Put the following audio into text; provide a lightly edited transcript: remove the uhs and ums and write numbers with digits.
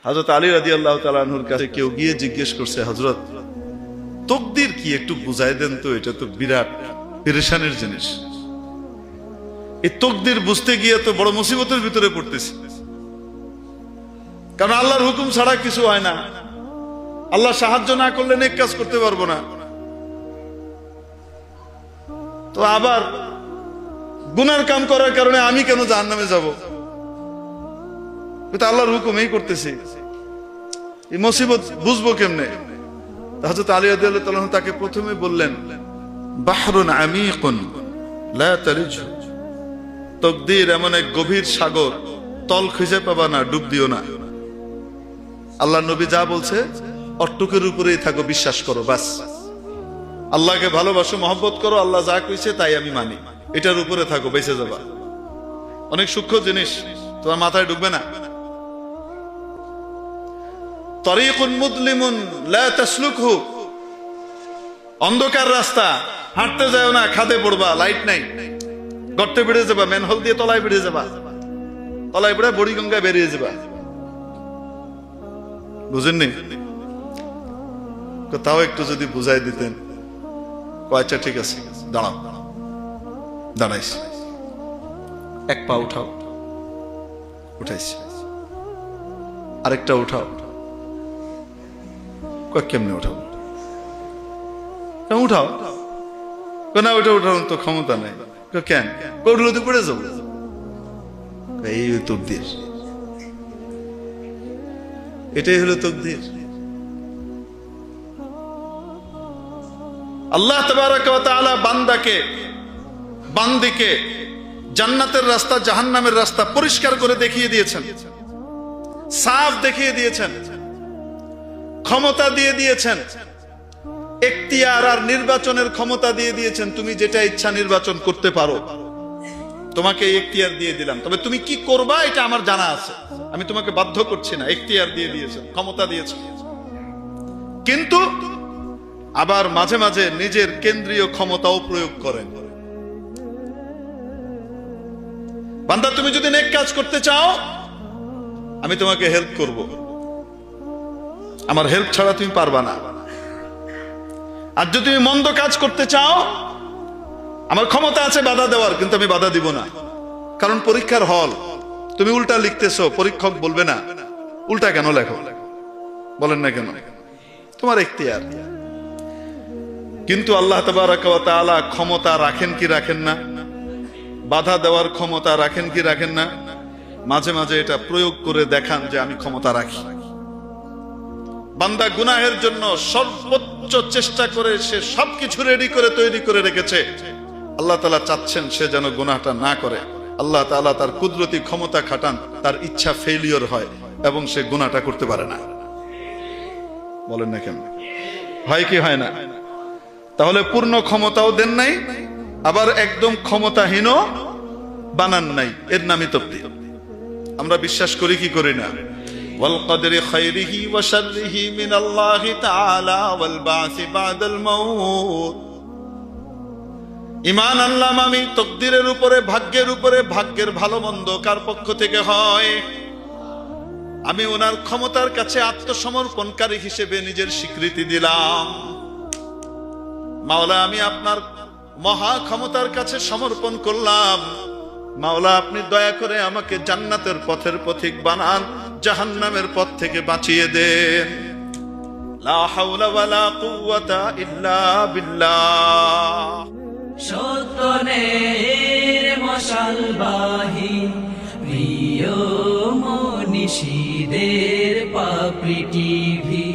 হযরত আলী রাদিয়াল্লাহু তাআলা আনহুর কাছে কেউ গিয়ে জিজ্ঞেস করছে, হযরত তাকদীর কি একটু বুঝাই দেন তো, এটা তো বিরাট পেরেশানির জিনিস। এই তাকদীর বুঝতে গিয়ে তো বড় মুসিবতের ভিতরে পড়তেছি, কারণ আল্লাহর হুকুম ছাড়া কিছু হয় না। আল্লাহ সাহায্য না করলে নেক কাজ করতে পারবো না। তো আবার গুনার কাম করার কারণে আমি কেন জাহান্নামে যাব? এটা আল্লাহর হুকুম, এই করতেছি, এই মুসিবত বুঝবো কেমনে? হযরত আলী রাদিয়াল্লাহু তাআলা তাকে প্রথমে বললেন, বাহরুন আমিকুন লা তারিজু, তাকদীর এমন এক গভীর সাগর, তল খুঁজে পাবা না, ডুব দিও না। আল্লাহ নবী যা বলছে অট্টুকের উপরেই থাকো, বিশ্বাস করো, বাস। আল্লাহকে ভালোবাসো, মহব্বত করো, আল্লাহ যা কইছে তাই আমি মানি, এটার উপরে থাকো, বেঁচে যাবা। অনেক সূক্ষ্ম জিনিস, তোমার মাথায় ঢুকবে না। তরিকুন মুদলিমুন লা তাসলুকহু, অন্ধকার রাস্তা, হাঁটতে যাও না, খাদে পড়বা, লাইট নাই, গর্তে বেড়ে যাবা, ম্যানহোল দিয়ে তলায় বেড়ে যাবা, তলায় বেড়ে বুড়িগঙ্গায় বেরিয়ে যাবা। বুঝেননি? তাও একটু যদি বুঝাই দিতেন। আচ্ছা ঠিক আছে, দাঁড়াও। দাঁড়াইছি, এক পা উঠাও, উঠাইছি, আরেকটা উঠাও। কেমনে উঠাও? উঠাও না, ওইটা উঠানোর তো ক্ষমতা নাই। কেন? উঠলে তো পড়ে যাবো। এই তাকদীর, এটাই হলো তাকদীর। আল্লাহ তাবারাক ওয়া তাআলা বান্দিকে জান্নাতের রাস্তা জাহান্নামের রাস্তা পরিষ্কার করে দেখিয়ে দিয়েছেন, সাফ দেখিয়ে দিয়েছেন, ক্ষমতা দিয়ে দিয়েছেন, এখতিয়ার আর নির্বাচনের ক্ষমতা দিয়ে দিয়েছেন। তুমি যেটা ইচ্ছা নির্বাচন করতে পারো, তোমাকে এখতিয়ার দিয়ে দিলাম, তবে তুমি কি করবা এটা আমার জানা আছে, আমি তোমাকে বাধ্য করছি না। এখতিয়ার দিয়ে দিয়েছেন, ক্ষমতা দিয়েছেন, কিন্তু আবার মাঝে মাঝে নিজের কেন্দ্রীয় ক্ষমতাও প্রয়োগ করেন। বান্দা, তুমি যদি নেক কাজ করতে চাও, আমি তোমাকে হেল্প করব, আমার হেল্প ছাড়া তুমি পারবা না। আর যদি তুমি মন্দ কাজ করতে চাও, আমার ক্ষমতা আছে বাধা দেওয়ার, কিন্তু আমি বাধা দিব না। কারণ পরীক্ষার হল, তুমি উল্টা লিখতেছো, পরীক্ষক বলবে না উল্টা কেন লেখো, বলেন না কেন, তোমার এখতিয়ার। কিন্তু আল্লাহ তাবারাক ওয়া তাআলা ক্ষমতা রাখেন কি রাখেন না? বাধা দেওয়ার ক্ষমতা রাখেন কি রাখেন না? মাঝে মাঝে এটা প্রয়োগ করে দেখান যে আমি ক্ষমতা রাখি। বান্দা গুনাহের জন্য সর্বোচ্চ চেষ্টা করে সে সবকিছু রেডি করে তৈরি করে রেখেছে, আল্লাহ তাআলা চাচ্ছেন সে যেন গুনাহটা না করে। আল্লাহ তাআলা তার কুদরতি ক্ষমতা খাটান, তার ইচ্ছা ফেলিওর হয় এবং সে গুনাহটা করতে পারে না। বলেন না কেন? হয় কি হয় না? তাহলে পূর্ণ ক্ষমতাও দেন নাই, আবার একদম ক্ষমতাহীনও বানান নাই, এর নামই তাকদীর। আমরা বিশ্বাস করি কি করি না? ওয়াল কদরি খাইরিহি ওয়া শাররিহি মিনাল্লাহি তাআলা ওয়াল বাসি বাদাল মাউত। ঈমান আনলাম আমি তাকদীরের উপরে, ভাগ্যের উপরে, ভাগ্যের ভালো মন্দ কার পক্ষ থেকে হয়। আমি ওনার ক্ষমতার কাছে আত্মসমর্পণকারী হিসেবে নিজের স্বীকৃতি দিলাম। মাওলা, আমি আপনার মহা ক্ষমতার কাছে সমর্পণ করলাম। মাওলা, আপনি দয়া করে আমাকে জান্নাতের পথের পথিক বানান, জাহান্নামের পথ থেকে বাঁচিয়ে দেন। লা হাওলা ওয়ালা কুওয়াতা ইল্লা বিল্লাহ। সত্যনের মশালবাহী প্রিয় মনীষীদের পাপড়ি টিভি।